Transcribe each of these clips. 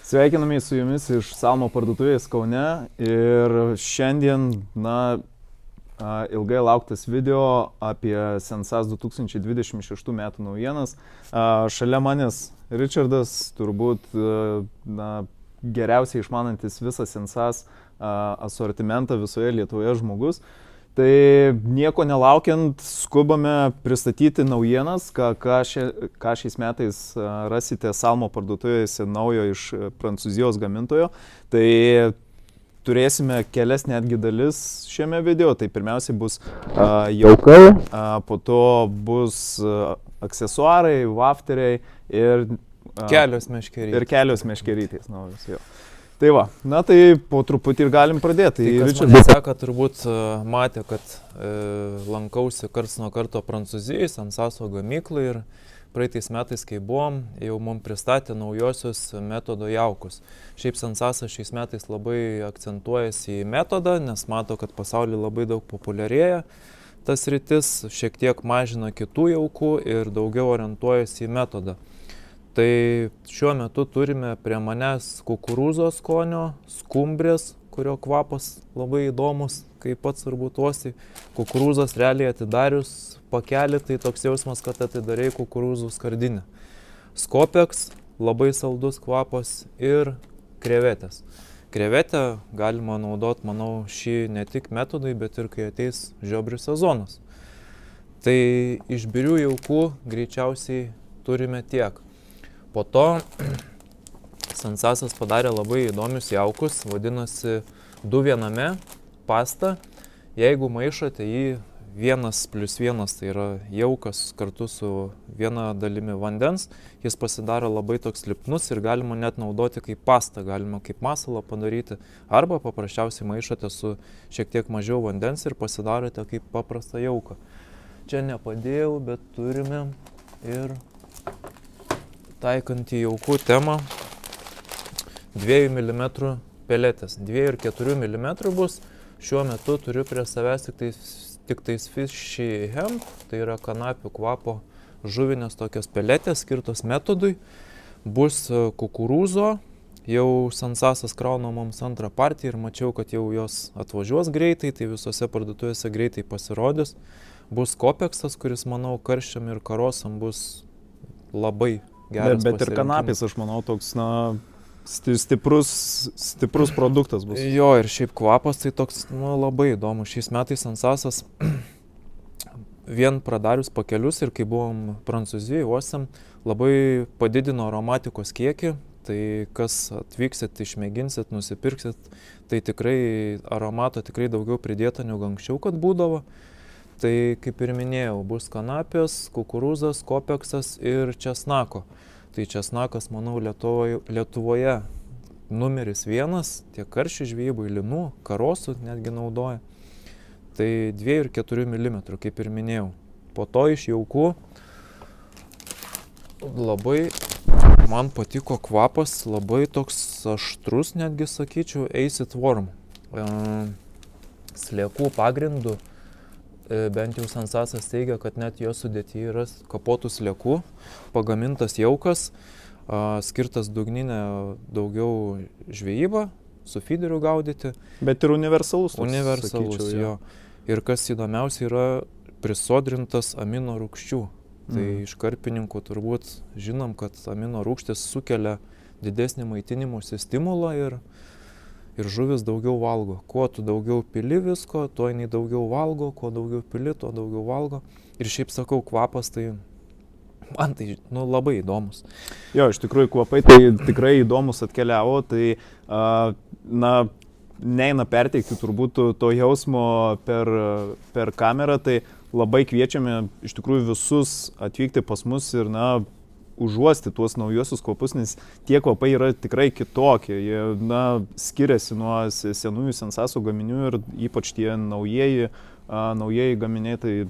Sveikiname su jumis iš Salmo parduotuvės Kaune ir šiandien, ilgai lauktas video apie Sensas 2026 metų naujienas. Šalia manęs Richardas, turbūt geriausiai išmanantis visą Sensas asortimentą visoje Lietuvoje žmogus. Tai nieko nelaukiant, skubame pristatyti naujienas, ką šiais metais rasite Salmo parduotuvėse naujo iš Prancūzijos gamintojo. Tai turėsime kelias netgi dalis šiame video. Tai pirmiausiai bus jaukai, po to bus aksesuarai, wafteriai ir kelios meškerytės. Ir kelios meškerytės naujos jo. Tai va, tai po truputį ir galim pradėti. Tai kas mane seka, turbūt matė, kad lankausi karts nuo karto Prancūzijoje, Sensaso gamyklai ir praeitais metais, kai buvom, jau mums pristatė naujosius metodo jaukus. Šiaip Sensasas šiais metais labai akcentuojasi į metodą, nes mato, kad pasaulyje labai daug populiarėja tas sritis, šiek tiek mažina kitų jaukų ir daugiau orientuojasi į metodą. Tai šiuo metu turime prie manęs kukurūzos skonio, skumbrės, kurio kvapas labai įdomus, kaip pats turbūt uosi. Kukurūzas realiai atidarius pakelį, tai toks jausmas, kad atidarei kukurūzų skardinę. Skopeks, labai saldus kvapas ir krevetės. Krevetę galima naudoti, manau, šį ne tik metodai, bet ir kai ateis žiobrių sezonas. Tai iš birių jaukų greičiausiai turime tiek. Po to Sensasas padarė labai įdomius jaukus, vadinasi 2 pasta. Jeigu maišote jį 1+1, tai yra jaukas kartu su viena dalimi vandens, jis pasidaro labai toks lipnus ir galima net naudoti kaip pastą, galima kaip masalą padaryti. Arba paprasčiausiai maišote su šiek tiek mažiau vandens ir pasidarote kaip paprastą jauką. Čia nepadėjau, bet turime ir taikant į jaukų temą 2 mm peletės. 2 ir 4 mm bus. Šiuo metu turiu prie savęs tik tais Fishy Hemp, tai yra kanapių kvapo žuvinės tokios peletės skirtos metodui. Bus kukurūzo, jau Sensasas krauna mums antrą partiją ir mačiau, kad jau jos atvažiuos greitai, tai visose parduotuvėse greitai pasirodys. Bus kopeksas, kuris, manau, karščiam ir karosam bus labai geras. Bet ir kanapės, aš manau, toks stiprus produktas bus. Jo, ir šiaip kvapas tai toks labai įdomus. Šiais metais Sensasas vien pradarius pakelius ir kai buvom Prancūzijoje, uosėm, labai padidino aromatikos kiekį. Tai kas atvyksit, išmėginsit, nusipirksit, tai tikrai aromato tikrai daugiau pridėta negu anksčiau, kad būdavo. Tai kaip ir minėjau, bus kanapės, kukurūzas, kopeksas ir česnako. Tai česnakas, manau, Lietuvoje numeris 1, tiek karšių žvejybai, linų, karosų netgi naudoja. Tai 2 ir 4 mm, kaip ir minėjau. Po to iš jaukų labai man patiko kvapas, labai toks aštrus, netgi sakyčiau, Acid Worm. Sliekų pagrindų. Bent jau Sensasas teigia, kad net jo sudėtyje yra kapotų sliekų, pagamintas jaukas, skirtas dugninė daugiau žvejyba, su feederiu gaudyti. Bet ir universalus. Universalus, sakyčiau, jo. Ir kas įdomiausia, yra prisodrintas amino rūgščių. Tai iš karpininkų turbūt žinom, kad amino rūgštys sukelia didesnį maitinimosi stimulą ir žuvis daugiau valgo. Kuo tu daugiau pili visko, tuo jinai daugiau valgo, kuo daugiau pili, tuo daugiau valgo. Ir šiaip sakau, kvapas tai man tai labai įdomus. Jo, iš tikrųjų kvapai tai tikrai įdomus atkeliavo, tai neina perteikti turbūt to jausmo per kamerą, tai labai kviečiame iš tikrųjų visus atvykti pas mus ir užuosti tuos naujosius kvapus, nes tie kvapai yra tikrai kitokie. Jie skiriasi nuo senųjų Sensaso gaminių ir ypač tie naujieji gaminiai tai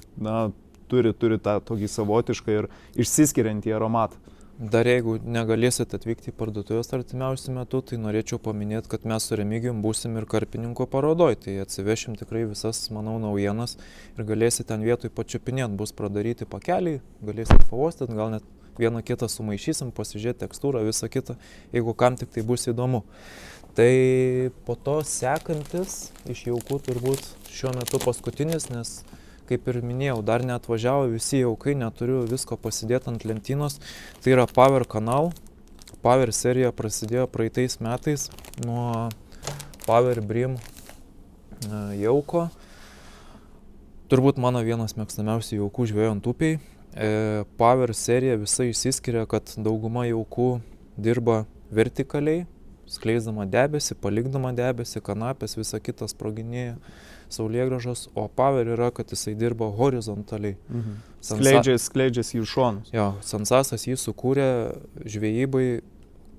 turi tą tokį savotišką ir išsiskiriantį aromatą. Dar jeigu negalėsit atvykti į parduotuvės artimiausiu metu, tai norėčiau paminėti, kad mes su Remigijum būsim ir karpininko parodoj. Tai atsivešim tikrai visas, manau, naujienas ir galėsit ten vietoj pačiupinėti. Bus pradaryti pakeliai, galėsit pavostyti, gal net vieną kitą sumaišysim, pasižiūrėti tekstūrą, visą kitą, jeigu kam tik tai bus įdomu. Tai po to sekantis iš jaukų turbūt šiuo metu paskutinis, nes kaip ir minėjau, dar neatvažiavo visi jaukai, neturiu visko pasidėti ant lentynos. Tai yra Power Canal. Power serija prasidėjo praeitais metais nuo Power Brim jauko. Turbūt mano vienas mėgstamiausių jaukų žvejojant upiai. Power serija visai išsiskiria, kad dauguma jaukų dirba vertikaliai, skleisdama debesį, palikdama debesį, kanapės, visa kita sproginėja, saulėgrąžos, o Power yra, kad jisai dirba horizontaliai. Skleidžiasi į šonus. Jo, Sensasas jį sukūrė žvejybai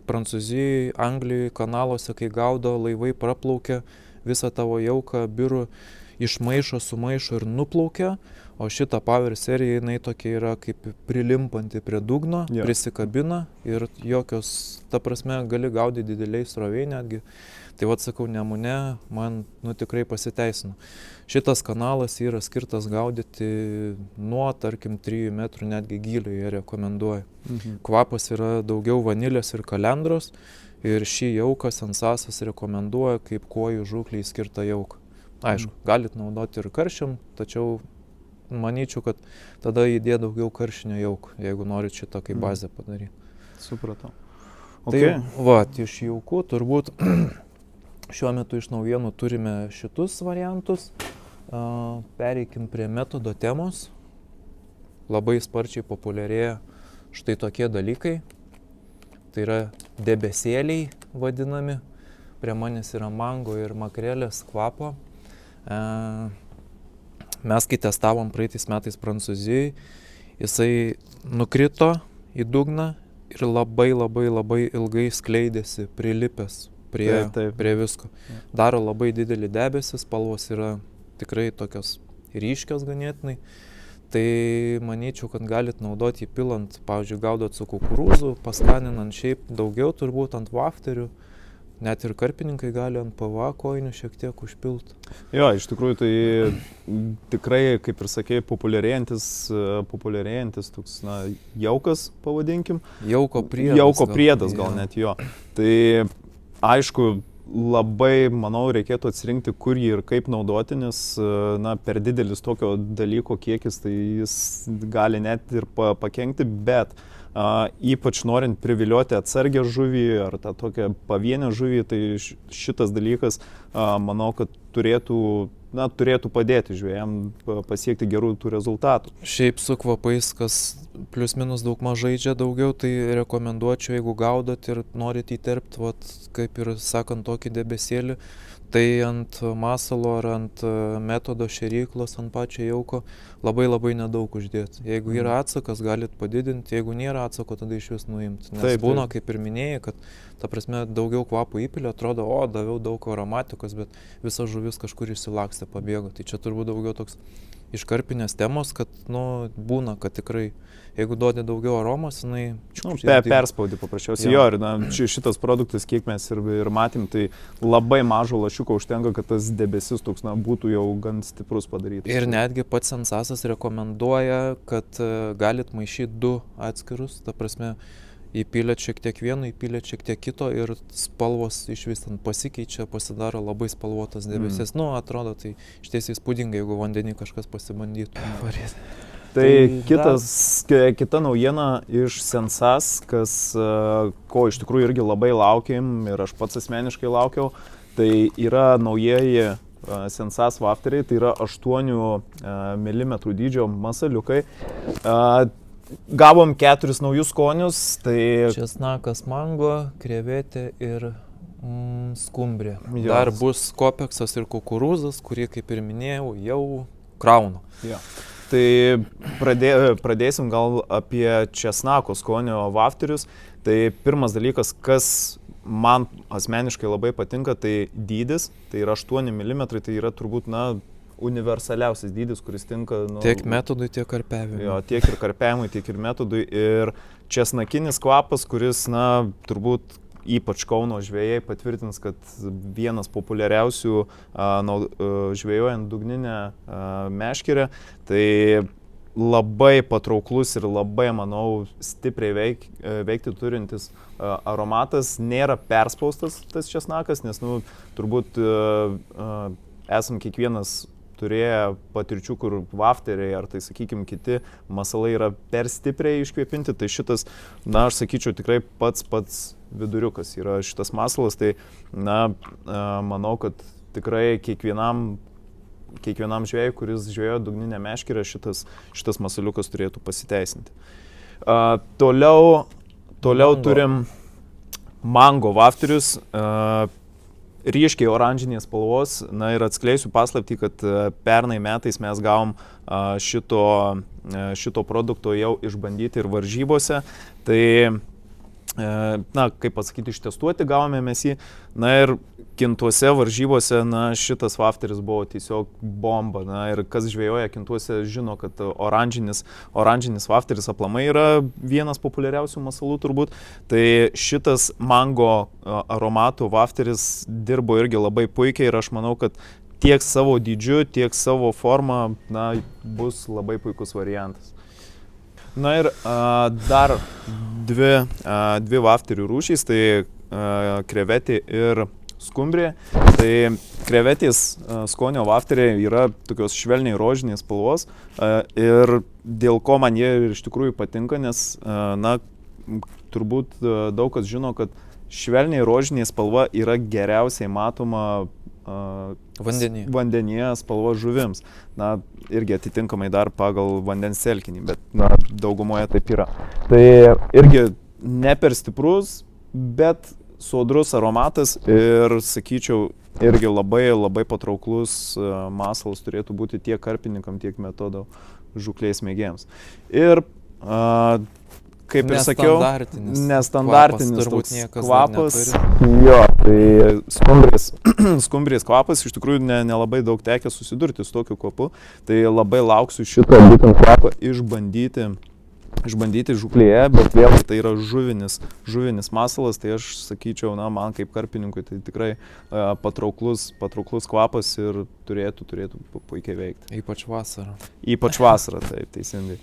Prancūzijoje, Anglijoje, kanaluose, kai gaudo, laivai praplaukia, visą tavo jauką biurų išmaišo, sumaišo ir nuplaukia, o šita Power serija, jinai tokia yra kaip prilimpanti prie dugno, prisikabina ir jokios, ta prasme, gali gaudyti dideliai sroviai netgi. Tai vat sakau, Nemune man tikrai pasiteisino. Šitas kanalas yra skirtas gaudyti nuo, tarkim, 3 metrų netgi gylio, jie rekomenduoja. Kvapas yra daugiau vanilės ir kalendros ir šį jauką Sensasas rekomenduoja kaip kuojų žūklei skirtą jauką. Aišku, galit naudoti ir karšiam, tačiau manyčiau, kad tada įdė daugiau karšinio jaukų, jeigu norit šitą kaip bazę padaryti. Supratau. Okay. Tai iš jaukų turbūt šiuo metu iš naujienų turime šitus variantus. Pereikim prie metodo temos. Labai sparčiai populiarėja štai tokie dalykai. Tai yra debesėliai vadinami. Prie manęs yra mango ir makrelės kvapo. Mes kai testavom praeitais metais Prancūzijoje, jisai nukrito į dugną ir labai ilgai skleidėsi, prilipęs prie visko. Daro labai didelį debesį, spalvos yra tikrai tokios ryškios ganėtinai. Tai manyčiau, kad galit naudoti jį pilant, pavyzdžiui, gaudot su kukurūzu, paskaninant šiaip daugiau turbūt ant wafterių. Net ir karpininkai gali ant PVA kojinių šiek tiek užpilti. Jo, iš tikrųjų tai tikrai, kaip ir sakėjai, populiarėjantis toks, jaukas, pavadinkim. Jauko priedas gal net jo. Tai aišku, labai, manau, reikėtų atsirinkti, kur jį ir kaip naudoti, nes per didelis tokio dalyko kiekis, tai jis gali net ir pakenkti, bet ypač norint privilioti atsargę žuvį ar tą tokią pavienę žuvį, tai šitas dalykas, manau, kad turėtų padėti žvejam pasiekti gerų tų rezultatų. Šiaip su kvapais, kas plius minus daug mažai žaidžia daugiau, tai rekomenduočiau, jeigu gaudot ir norit įterpti, kaip ir sakant, tokį debesėlį, tai ant masalo ar ant metodo šėryklos, ant pačio jauko labai nedaug uždėti. Jeigu yra atsakas, galit padidinti, jeigu nėra atsako, tada iš vis nuimti. Nes būna, kaip ir minėjai, kad ta prasme daugiau kvapų įpilė, atrodo, daviau daug aromatikos, bet visa žuvis kažkur išsilakstė, pabėgo. Tai čia turbūt daugiau toks iškarpinės temos, kad būna, kad tikrai, jeigu duodi daugiau aromos, jinai perspaudi paprasčiausiai. Jo, ir šitas produktas, kiek mes ir matėm, tai labai mažo lašiuko užtenka, kad tas debesis toks būtų jau gan stiprus padarytas. Ir netgi pats Sensasas rekomenduoja, kad galit maišyti 2 atskirus, ta prasme, įpylėt šiek tiek vieno, įpylėt šiek tiek kito ir spalvos išvystant pasikeičia, pasidaro labai spalvotas debesis. Atrodo, tai išties įspūdingai, jeigu vandenį kažkas pasibandytų varyti. Tai kita naujiena iš Sensas, ko iš tikrųjų irgi labai laukėm ir aš pats asmeniškai laukiau, tai yra naujieji Sensas wafteriai, tai yra 8 mm dydžio masaliukai. Gavom 4 naujus skonius, tai česnakas, mango, krevetė ir skumbrė. Dar bus kopeksas ir kukurūzas, kurį, kaip ir minėjau, jau kraunu. Jo. Tai pradėsim gal apie česnako skonio wafterius. Tai pirmas dalykas, kas man asmeniškai labai patinka, tai dydis, tai yra 8 mm, tai yra turbūt, universaliausias dydis, kuris tinka tiek metodui, tiek karpiavimui. Jo, tiek ir karpiavimui, tiek ir metodui. Ir česnakinis kvapas, kuris, turbūt ypač Kauno žvejai patvirtins, kad vienas populiariausių žvejojant dugninę meškerę. Tai labai patrauklus ir labai, manau, stipriai veikti turintis aromatas. Nėra perspaustas tas česnakas, nes, turbūt esam kiekvienas turėję patirčių, kur vafteriai ar tai, sakykime, kiti masalai yra per stipriai iškvėpinti. Tai šitas, aš sakyčiau, tikrai pats viduriukas yra šitas masalas. Tai, manau, kad tikrai kiekvienam žvejui, kuris žvejojo dugninę meškerę, šitas masaliukas turėtų pasiteisinti. Toliau turim mango vafterius, ryškiai oranžinės spalvos. Ir atskleisiu paslaptį, kad pernai metais mes gavom šito produkto jau išbandyti ir varžybose. Tai, kaip pasakyti, ištestuoti gavome mes jį. Ir Kintuose varžybose, šitas vafteris buvo tiesiog bomba. Ir kas žvejoja Kintuose žino, kad oranžinis vafteris aplamai yra vienas populiariausių masalų turbūt. Tai šitas mango aromatų vafteris dirbo irgi labai puikiai ir aš manau, kad tiek savo dydžiu, tiek savo forma bus labai puikus variantas. Ir dar dvi vafterių rūšys, tai krevetė ir skumbrė. Tai krevetės skonio vafteriai yra tokios švelniai rožinės spalvos ir dėl ko man jie iš tikrųjų patinka, nes turbūt daug kas žino, kad švelniai rožinė spalva yra geriausiai matoma vandenyje spalva žuvims. Irgi atitinkamai dar pagal vandens telkinį, bet daugumoje taip yra. Tai irgi ne per stiprus, bet sodrus aromatas ir, sakyčiau, irgi labai patrauklus masalas turėtų būti tiek karpininkam, tiek metodo žūklės mėgėjams. Ir, kaip ir sakiau, nestandartinis toks kvapas. Jo, tai skumbrės kvapas, iš tikrųjų nelabai daug tekę susidurti su tokiu kvapu. Tai labai lauksiu šitą būtent kvapą išbandyti žūklėje, bet vėl tai yra žuvinis masalas, tai aš sakyčiau, man kaip karpininkui tai tikrai patrauklus kvapas ir turėtų puikiai veikti. Ypač vasarą. Ypač vasarą, taip, teisingai.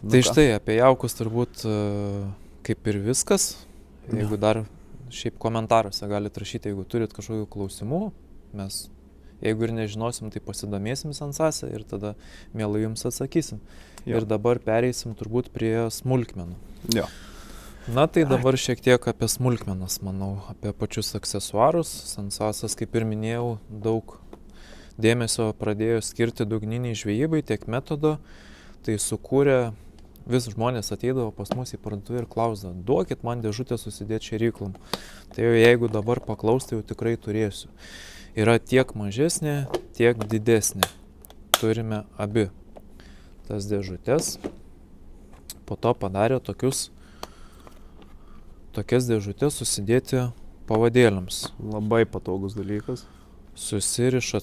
Tai štai, apie jaukus turbūt kaip ir viskas. Jeigu dar šiaip komentaruose galite rašyti, jeigu turit kažkokių klausimų, mes jeigu ir nežinosim, tai pasidomėsim Sensase ir tada mielai jums atsakysim. Jo. Ir dabar pereisim turbūt prie smulkmenų. Jo. Tai dabar šiek tiek apie smulkmenas, manau, apie pačius aksesuarus. Sensasas, kaip ir minėjau, daug dėmesio pradėjo skirti dugniniai žvejybai, tiek metodo. Tai sukūrė, vis žmonės ateidavo pas mus į parduotuvę ir klausdavo, duokit man dėžutę susidėti šėryklom. Tai jeigu dabar paklaus, tai jau tikrai turėsiu. Yra tiek mažesnė, tiek didesnė. Turime abi tas dėžutės. Po to padarė tokias dėžutės susidėti pavadėliams. Labai patogus dalykas. Susirišat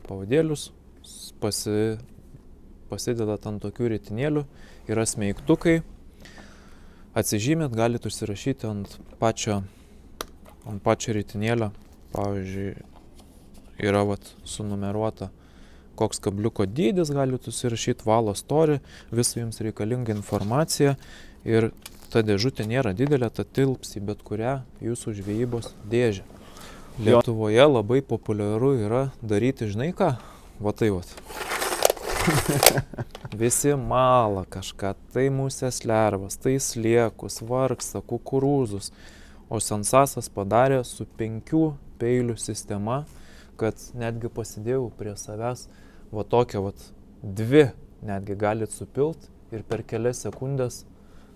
pavadėlius, pasidedat ant tokių ritinėlių, yra smeigtukai. Atsižymėt, galite užsirašyti ant pačio ritinėlio. Pavyzdžiui, yra sunumeruota, koks kabliuko dydis, galite užsirašyti, valo storį, visą jums reikalingą informaciją ir ta dėžutė nėra didelė, ta tilps į bet kurią jūsų žvejybos dėžę. Lietuvoje labai populiaru yra daryti, žinai ką? Tai. Visi mala kažką, tai musės lervas, tai sliekus, vargsta, kukurūzus. O Sensasas padarė su 5 peilių sistema, kad netgi pasidėjau prie savęs tokią 2 netgi galit supilt ir per kelias sekundės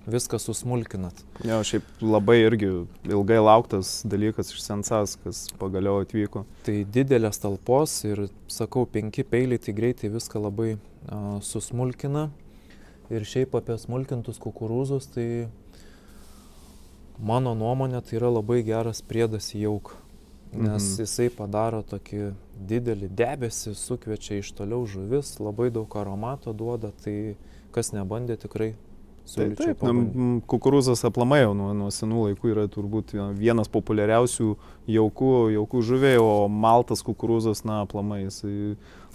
viską susmulkinat. Jo, šiaip labai irgi ilgai lauktas dalykas iš Sensas, kas pagaliau atvyko. Tai didelės talpos ir, sakau, 5 peiliai, tai greitai viską labai susmulkina. Ir šiaip apie smulkintus kukurūzus, tai mano nuomonė, tai yra labai geras priedas į jauką. Nes jisai padaro tokį didelį debesį, sukviečia iš toliau žuvis, labai daug aromato duoda, tai kas nebandė, tikrai siūlyčiau pabandyti. Kukurūzas aplamai jau nuo senų laikų yra turbūt vienas populiariausių jaukų žuviai, o maltas kukurūzas, aplamai jis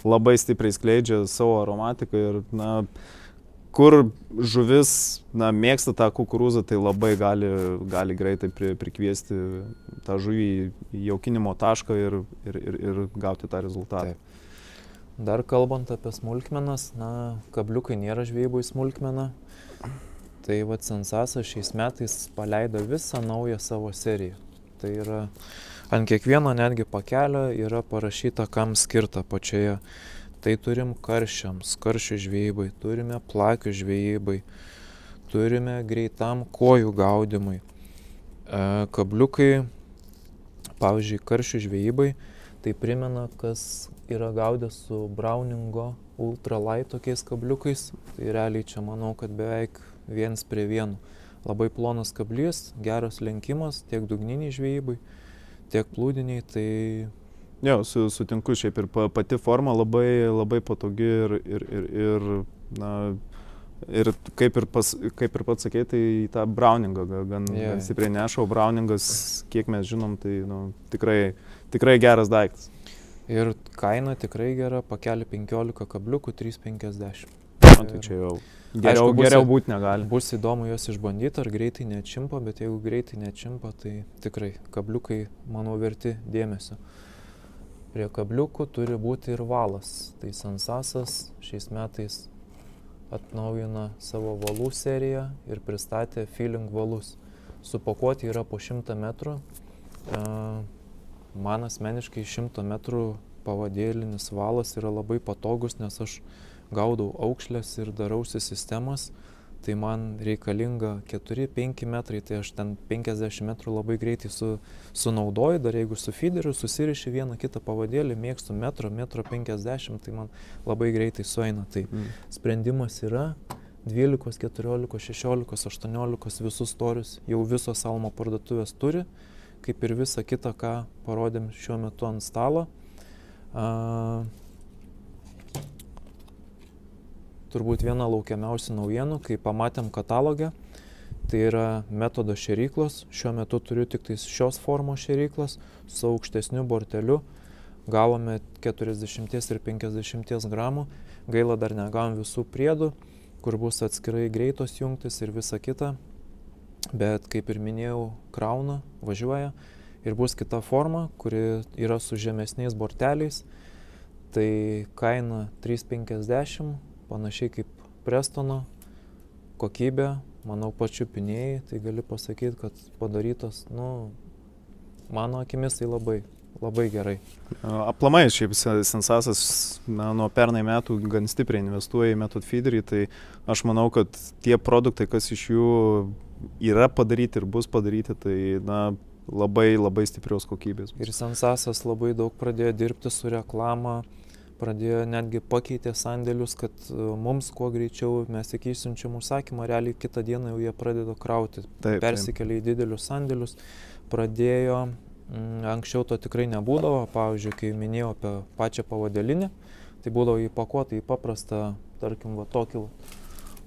labai stipriai skleidžia savo aromatiką ir, kur žuvis, mėgsta tą kukurūzą, tai labai gali greitai prikviesti tą žuvį į jaukinimo tašką ir gauti tą rezultatą. Taip. Dar kalbant apie smulkmenas, kabliukai nėra žvejybui smulkmena. Tai Sensasas šiais metais paleido visą naują savo seriją. Tai yra ant kiekvieno netgi pakelio yra parašyta, kam skirta pačioje. Tai turim karšiams, karšių žvejybai, turime plakių žvejybai, turime greitam kojų gaudymui. Kabliukai, pavyzdžiui, karšių žvejybai, tai primena, kas yra gaudęs su Browningo ultralight tokiais kabliukais. Tai realiai čia manau, kad beveik 1:1. Labai plonas kablys, geras lenkimas tiek dugniniai žvejybai, tiek plūdiniai. Tai... Jo, sutinku, šiaip ir pati forma labai patogi ir kaip ir pats sakei, tai į tą Browningą gan stipriai neša, o Browningas, kiek mes žinom, tai tikrai geras daiktas. Ir kaina tikrai gera, pakelį 15 kabliukų 3,50. Tai čia jau geriau būti negali. Bus įdomu juos išbandyti, ar greitai neatšimpa, bet jeigu greitai neatšimpa, tai tikrai kabliukai, manau, verti dėmesio. Prie kabliukų turi būti ir valas. Tai Sensasas šiais metais atnaujina savo valų seriją ir pristatė feeling valus. Supakuoti yra po 100 metrų. Man asmeniškai 100 metrų pavadėlinis valas yra labai patogus, nes aš gaudau aukšlės ir darausi sistemas. Tai man reikalinga 4-5 metrai, tai aš ten 50 metrų labai greitai sunaudoju, dar jeigu su feederiu susiriši vieną kitą pavadėlį, mėgstu metro 50, tai man labai greitai sueina. Tai sprendimas yra 12, 14, 16, 18 visus storius, jau visos Alma parduotuvės turi, kaip ir visa kita, ką parodėm šiuo metu ant stalo. Turbūt viena laukiamiausių naujienų, kai pamatėm katalogę, tai yra metodo šėryklos. Šiuo metu turiu tik šios formos šėryklas su aukštesniu borteliu. Gavome 40 ir 50 gramų. Gaila, dar negavom visų priedų, kur bus atskirai greitos jungtis ir visa kita. Bet, kaip ir minėjau, krauna, važiuoja ir bus kita forma, kuri yra su žemesniais borteliais. Tai kaina 3,50. Panašiai kaip Prestono, kokybė, manau, pačiupinėjai, tai gali pasakyti, kad padarytas, mano akimis tai labai gerai. Aplamai, šiaip Sensasas nuo pernai metų gan stipriai investuoja į Method Feederį, tai aš manau, kad tie produktai, kas iš jų yra padaryti ir bus padaryti, tai labai stiprios kokybės. Ir Sensasas labai daug pradėjo dirbti su reklama, pradėjo netgi pakeitė sandėlius, kad mums kuo greičiau mes tik išsiunčiam užsakymą, realiai kitą dieną jau jie pradeda krauti. Persikelia į didelius sandėlius, pradėjo, anksčiau to tikrai nebūdavo, pavyzdžiui, kai minėjau apie pačią pavadėlinę, tai būdavo įpakuota į paprastą, tarkim, tokį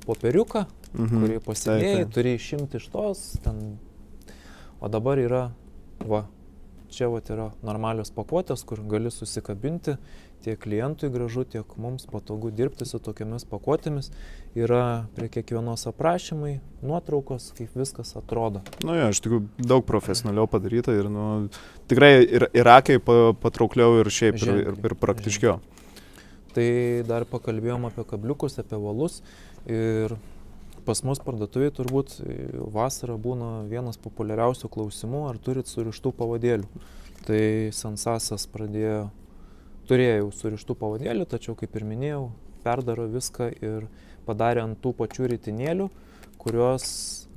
popieriuką, kurį pasidėjai, turi išimti iš tos, o dabar yra, čia yra normalios pakuotės, kur gali susikabinti, tiek klientui gražu, tiek mums patogu dirbti su tokiamis pakuotėmis. Yra prie kiekvienos aprašymai, nuotraukos, kaip viskas atrodo. Iš tikrųjų daug profesionaliau padaryta ir tikrai ir akiai patraukliau ir šiaip ir praktiškiau. Tai dar pakalbėjom apie kabliukus, apie valus ir pas mus parduotuvėje turbūt vasarą būna vienas populiariausių klausimų, ar turit surištų pavadėlių. Tai Sensasas turėjau surištų pavadėlių, tačiau, kaip ir minėjau, perdaro viską ir padarė ant tų pačių ritinėlių, kuriuos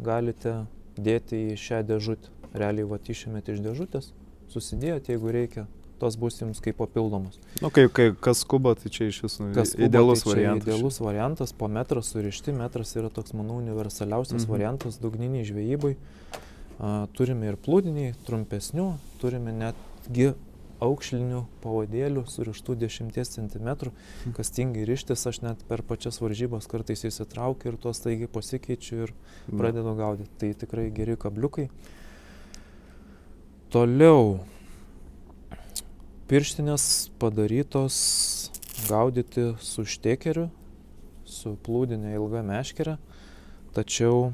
galite dėti į šią dėžutę. Realiai išėmėte iš dėžutės, susidėjot, jeigu reikia, tos bus jums kaip papildomos. Kas skuba, tai čia iš visų idealus variantas. Idealus variantas, po metrą surišti, metras yra toks, manau, universaliausias variantas dugniniai žvejybai. Turime ir plūdiniai, trumpesnių, turime netgi aukšlinių pavadėlių surištų 10 cm, kas tingi rištis, aš net per pačias varžybas kartais įsitraukiu ir tuos staigiai pasikeičiu ir pradedu gaudyti. Tai tikrai geri kabliukai. Toliau. Pirštinės padarytos gaudyti su štekeriu, su plūdinė ilga meškere, tačiau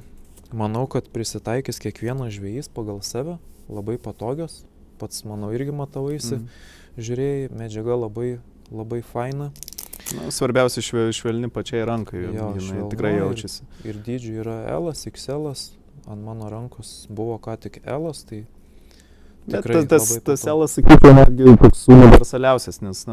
manau, kad prisitaikys kiekvienas žvejys pagal save, labai patogios, pats manau irgi matavaisi, žiūrėjai, medžiaga labai faina. Na, svarbiausia švelni pačiai rankai, jinai tikrai jaučiasi. Ir dydžių yra L, XL, ant mano rankos buvo ką tik L, tai tikrai tas L, sakyčiau, netgi toks universaliausias, nes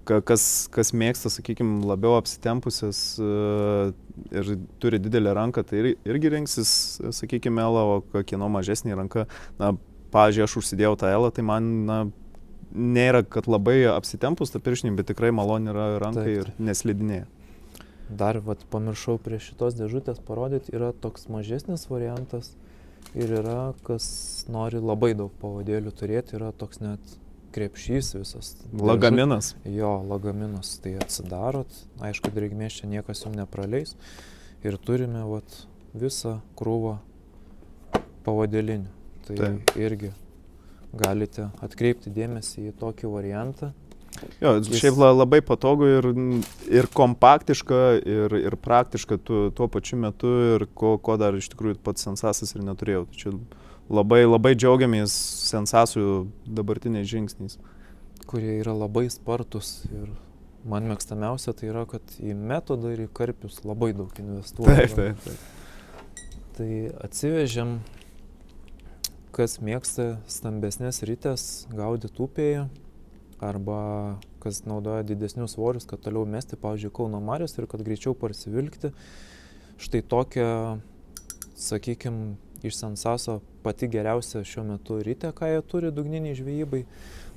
kas mėgsta, sakykime, labiau apsitempusias ir turi didelę ranką, tai irgi rinksis, sakykime, L, o kieno mažesnė ranka. Na, pavyzdžiui, aš užsidėjau tą L, tai man nėra, kad labai apsitempus tą pirštinį, bet tikrai maloni yra rankai ir neslidinėja. Dar pamiršau prie šitos dėžutės parodyti, yra toks mažesnis variantas ir yra, kas nori labai daug pavadėlių turėti, yra toks net krepšys visas. Lagaminas. Jo, lagaminas. Tai atsidarot, aišku, drėgmės čia niekas jums nepraleis. Ir turime visą krūvą pavadėlinių. Tai irgi galite atkreipti dėmesį į tokį variantą. Jo, šiaip labai patogu ir kompaktiška, ir praktiška tuo pačiu metu, ir ko dar iš tikrųjų pats Sensasas ir neturėjau. Tačiau labai džiaugiamės Sensasų dabartiniais žingsniais. Kurie yra labai spartus ir man mėgstamiausia tai yra, kad į metodą ir į karpius labai daug investuoja. Taip. Tai atsivežėm, kas mėgsta stambesnės ritės gaudyti upėje arba kas naudoja didesnius svorius, kad toliau mesti, pavyzdžiui, Kauno marios ir kad greičiau parsivilkti. Štai tokia, sakykime, iš Sensaso pati geriausia šiuo metu ritė, ką jie turi dugniniai žvejybai.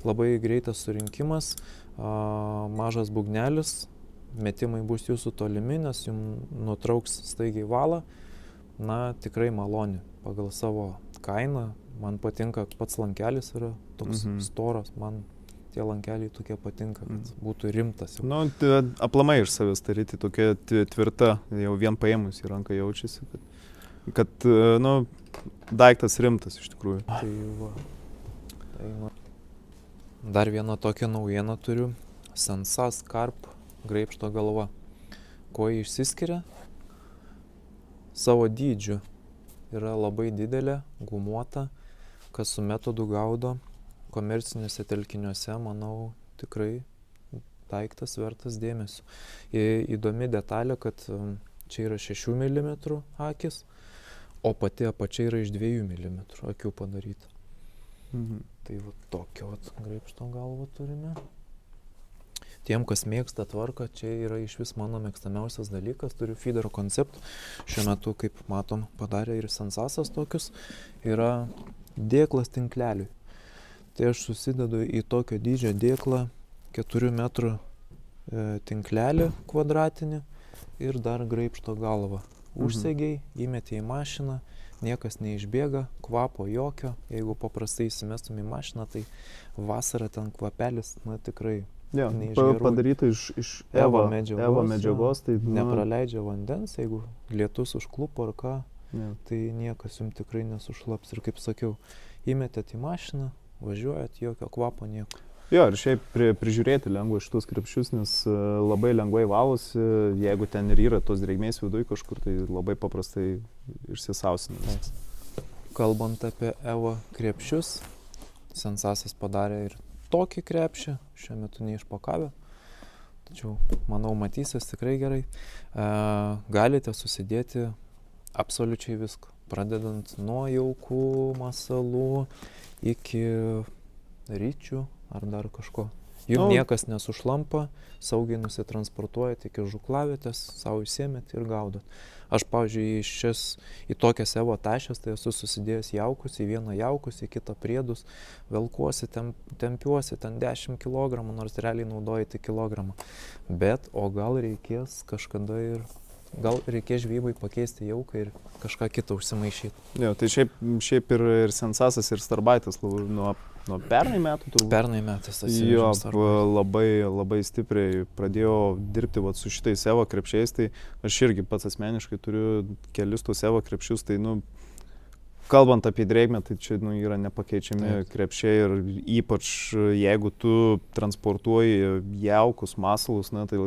Labai greitas surinkimas, mažas būgnelis, metimai bus jūsų tolimi, nes jums nutrauks staigiai valą. Na, tikrai maloni pagal savo kainą. Man patinka, pats lankelis yra toks storas, man tie lankeliai tokie patinka, kad būtų rimtas. Nu, aplamai iš savęs ta ritė tokia tvirta, jau vien paėmus į ranką jaučiasi, kad daiktas rimtas iš tikrųjų. Dar vieną tokią naujieną turiu. Sensas Carp graibšto galva. Kuo jį išsiskiria? Savo dydžiu. Yra labai didelė, gumuota, kas su metodu gaudo. Komerciniuose telkiniuose, manau, tikrai daiktas vertas dėmesio. Įdomi detalė, kad čia yra 6 mm akis, o pati apačia yra iš 2 mm akių padaryta. Tai tokio graibšto galvą turime. Tiem, kas mėgsta tvarką, čia yra iš vis mano mėgstamiausias dalykas. Turiu feederų konceptų. Šiuo metu, kaip matom, padarė ir Sensasas tokius. Yra dėklas tinkleliui. Tai aš susidedu į tokio dydžio dėklą 4 metrų tinklelį kvadratinį ir dar graibšto galvą. Užsegiai, įmetė į mašiną, niekas neišbėga, kvapo jokio. Jeigu paprastai įsimestum į mašiną, tai vasarą ten kvapelis, tikrai neišgerų. Padaryta iš Eva medžiagos. Tai nepraleidžia vandens, jeigu lietus užklupo ar ką, tai niekas jums tikrai nesušlaps. Ir kaip sakiau, įmetėt į mašiną, važiuojat, jokio kvapo nieko. Jo, ir šiaip prižiūrėti lengva šitus krepšius, nes labai lengvai valosi, jeigu ten ir yra tos drėgmės viduj kažkur, tai labai paprastai išsisausinimas. Kalbant apie Eva krepšius, Sensasas padarė ir tokį krepšį, šiuo metu neišpakavę, tačiau manau matysis tikrai gerai. Galite susidėti absoliučiai viską, pradedant nuo jaukų, masalų iki ryčių ar dar kažko. Jums niekas nesušlampa, saugiai nusitransportuojat iki žuklavietės, savo įsėmėt ir gaudot. Aš, pavyzdžiui, į tokias Evo tašės, tai esu susidėjęs jaukus, į vieną jaukus, į kitą priedus, velkuosi, tempiuosi ten 10 kg, nors realiai naudoji tik kilogramą. Bet, o gal reikės kažkada ir gal reikės žvejybai pakeisti jauką ir kažką kitą užsimaišyti. Jo, tai šiaip ir Sensasas, ir Starbaitas nuo pernai metų turbūt. Pernai metais Jo, atsivežėm. labai stipriai pradėjau dirbti vat, su šitais Evo krepšiais, tai aš irgi pats asmeniškai turiu kelis tus Evo krepšius, tai kalbant apie drėgmę, tai čia yra nepakeičiami krepšiai ir ypač jeigu tu transportuoji jaukus masalus, tai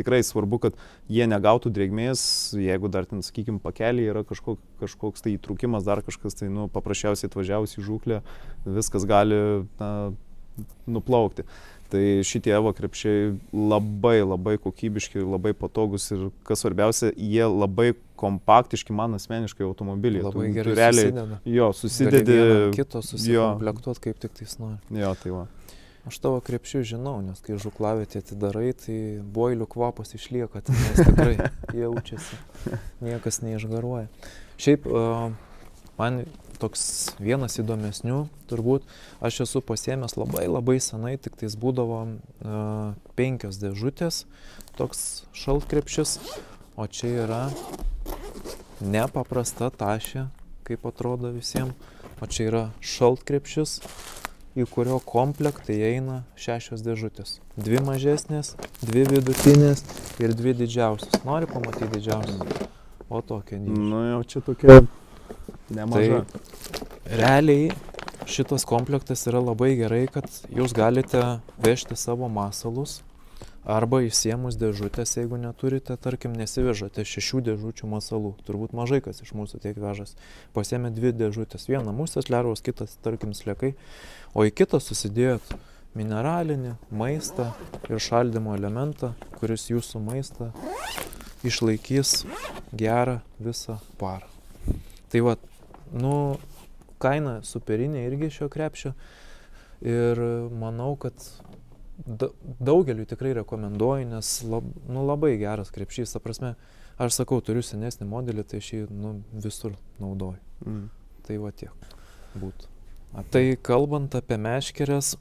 tikrai svarbu, kad jie negautų drėgmės, jeigu dar ten, sakykime, pakelyje yra kažkoks tai įtrūkimas, dar kažkas, tai paprasčiausiai atvažiavus į žūklę, viskas gali nuplaukti. Tai šitie Evo krepšiai labai kokybiški, labai patogus ir kas svarbiausia, jie labai kompaktiški man asmeniškai automobiliai. Labai gerai susideda. Jo, susidedi. Kito susikomplektuot kaip tik tais nori. Jo, tai va. Aš tavo krepšių žinau, nes kai žuklavietė atidarai, tai boilių kvapas išlieka, tai nes tikrai jaučiasi, niekas neišgaruoja. Šiaip man toks vienas įdomesnių, turbūt, aš esu pasiėmęs labai senai, tik tais būdavo 5 dėžutės, toks šaltkrepšis, o čia yra nepaprasta tašė, kaip atrodo visiems, o čia yra šaltkrepšis, į kurio komplektai eina 6 dėžutės. 2 mažesnės, 2 vidutinės ir 2 didžiausios. Nori pamatyti didžiausias? O tokia dydžio. Jau čia tokia nemaža. Tai realiai šitas komplektas yra labai gerai, kad jūs galite vežti savo masalus arba išsiemus dėžutės, jeigu neturite, tarkim, nesivežate 6 dėžučių masalų. Turbūt mažai kas iš mūsų tiek vežas. Pasiėmė 2 dėžutės. Vieną musės lervos, kitas, tarkim, sliekai. O į kitą susidėjot mineralinį, maistą ir šaldymo elementą, kuris jūsų maistą išlaikys gerą visą parą. Tai va, kaina superinė irgi šio krepšio ir manau, kad daugeliu tikrai rekomenduoju, nes labai geras krepšys. Ta prasme, aš sakau, turiu senesnį modelį, tai šį visur naudoju. Tai va tiek būtų. Tai kalbant apie meškeres,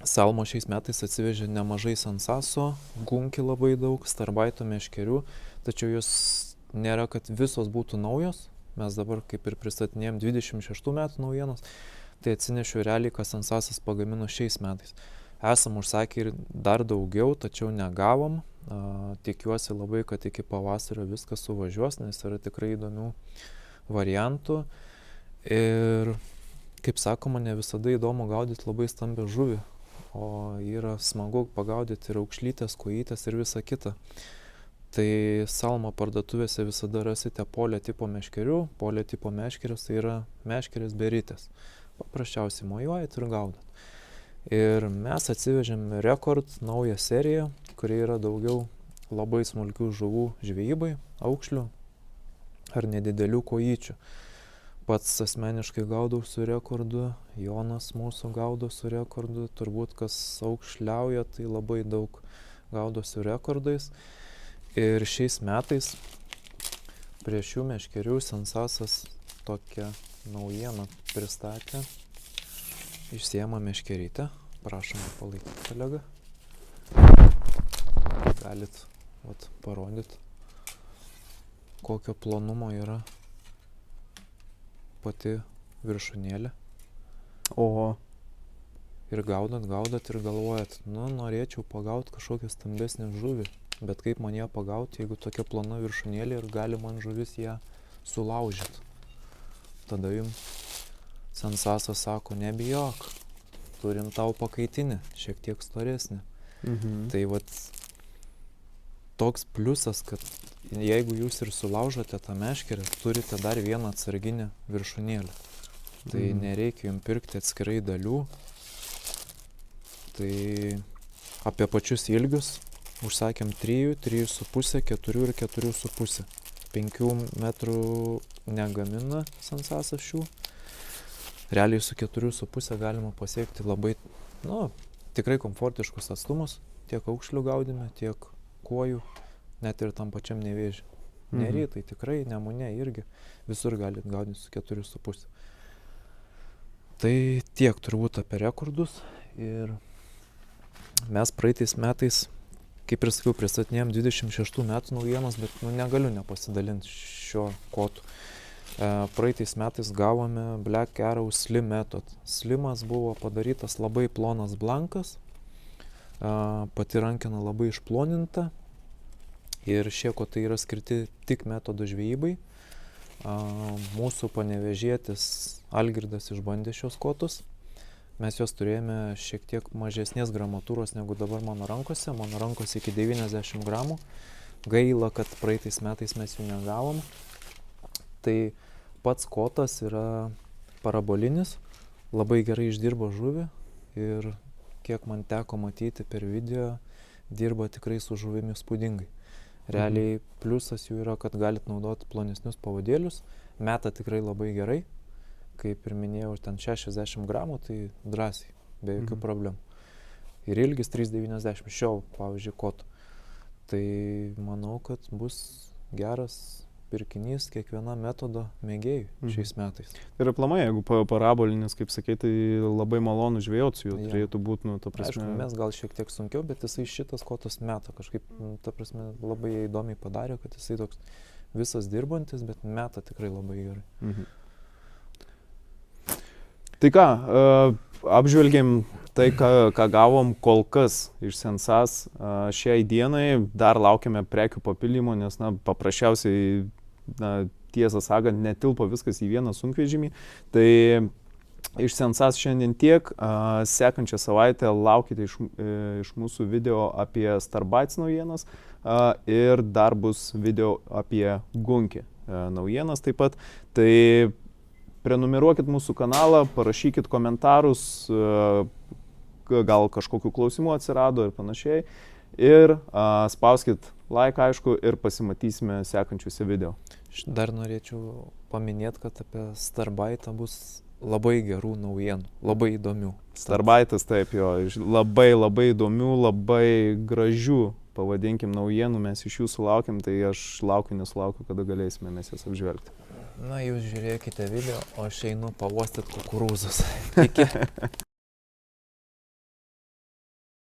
Salmo šiais metais atsivežė nemažai Sensaso, Gunki labai daug, Starbaito meškerių, tačiau jos nėra, kad visos būtų naujos. Mes dabar kaip ir pristatinėjom 26 metų naujienas, tai atsinešiu realiai, ką Sensasas pagamino šiais metais. Esam užsakę ir dar daugiau, tačiau negavom. Tikiuosi labai, kad iki pavasario viskas suvažiuos, nes yra tikrai įdomių variantų. Ir, kaip sakoma, ne visada įdomu gaudyti labai stambę žuvį, o yra smagu pagaudyti ir aukšlytės, kojytės ir visa kita. Tai Salmo parduotuvėse visada rasite polio tipo meškerių. Polio tipo meškeris tai yra meškeris beritės. Paprasčiausiai mojuojat ir gaudat. Ir mes atsivežėm Rekord naują seriją, kuri yra daugiau labai smulkių žuvų žvejybai, aukšlių ar nedidelių kojyčių. Pats asmeniškai gaudau su Rekordu, Jonas mūsų gaudo su Rekordu, turbūt kas aukšliauja, tai labai daug gaudo su Rekordais. Ir šiais metais prie šių meškerių Sensasas tokią naujieną pristatė. Išsiema meškerytę. Prašom palaikyti, kolega. Galit parodyti, kokio plonumo yra pati viršūnėlė. Oho. Ir gaudat ir galvojat, norėčiau pagauti kažkokią stambesnę žuvį. Bet kaip man ją pagauti, jeigu tokia plona viršūnėlė ir gali man žuvis ją sulaužyti. Tada jums Sensasas sako, nebijok, turim tau pakaitinį, šiek tiek storesnį. Tai toks pliusas, kad jeigu jūs ir sulaužote tą meškerę, turite dar vieną atsarginę viršūnėlę. Tai nereikia jums pirkti atskirai dalių. Tai apie pačius ilgius užsakėm 3, 3,5, 4 ir 4,5. 5 metrų negamina Sensasas šių. Realiai su 4,5 galima pasiekti labai, tikrai komfortiškus atstumus, tiek aukšlių gaudime, tiek kuojų, net ir tam pačiam Nevėžy. Nery, tai tikrai Nemune irgi visur galit gaudyti su 4,5. Tai tiek turbūt apie Rekordus. Ir mes praeitais metais kaip ir sakiau, pristatinėjom 26 metų naujienas, bet negaliu nepasidalinti šio kodu. Praeitais metais gavome Black Arrow Slim Method. Slimas buvo padarytas labai plonas blankas, pati rankena labai išploninta ir šie kotai yra skirti tik metodo žvejybai. Mūsų panevėžietis Algirdas išbandė šios kotus. Mes juos turėjome šiek tiek mažesnės gramatūros negu dabar mano rankose. Mano rankose iki 90 gramų. Gaila, kad praeitais metais mes jų negavom. Tai pats kotas yra parabolinis, labai gerai išdirbo žuvį ir kiek man teko matyti per video, dirba tikrai su žuvimi spūdingai. Realiai pliusas jų yra, kad galit naudoti plonesnius pavadėlius, meta tikrai labai gerai. Kaip ir minėjau, ten 60 gramų, tai drąsiai, be jokių problemų. Ir ilgis 3,90 šio, pavyzdžiui, koto. Tai manau, kad bus geras pirkinys kiekviena metodo mėgėjui šiais metais. Ir aplamai, jeigu parabolinis, kaip sakai, tai labai malonu žvejoti su juo, turėtų būti, nu, ta prasme... Aišku, mes gal šiek tiek sunkiau, bet jisai šitas kotas meta kažkaip, ta prasme, labai įdomiai padarė, kad jisai toks visas dirbantis, bet meta tikrai labai gerai. Tai ką, apžvelgėm tai, ką gavom kol kas iš Sensas šiai dienai, dar laukiame prekių papildymo, nes, na, paprasčiausiai, na, tiesą sakant, netilpo viskas į vieną sunkvežimį. Tai iš Sensas šiandien tiek, sekančią savaitę laukite iš mūsų video apie Starbites naujienas ir dar bus video apie Gunki naujienas taip pat. Tai prenumeruokit mūsų kanalą, parašykit komentarus, gal kažkokių klausimų atsirado ir panašiai. Ir spauskit like, aišku, ir pasimatysime sekančiuose video. Dar norėčiau paminėti, kad apie Starbitą bus labai gerų naujienų, labai įdomių. Starbitas, taip jo, labai įdomių, labai gražių, pavadinkim, naujienų mes iš jūsų laukiam, tai aš laukiu, nesulaukiu, kada galėsime mes jas apžvelgti. Na, jūs žiūrėkite video, o aš einu pavostyti kukurūzus. Iki.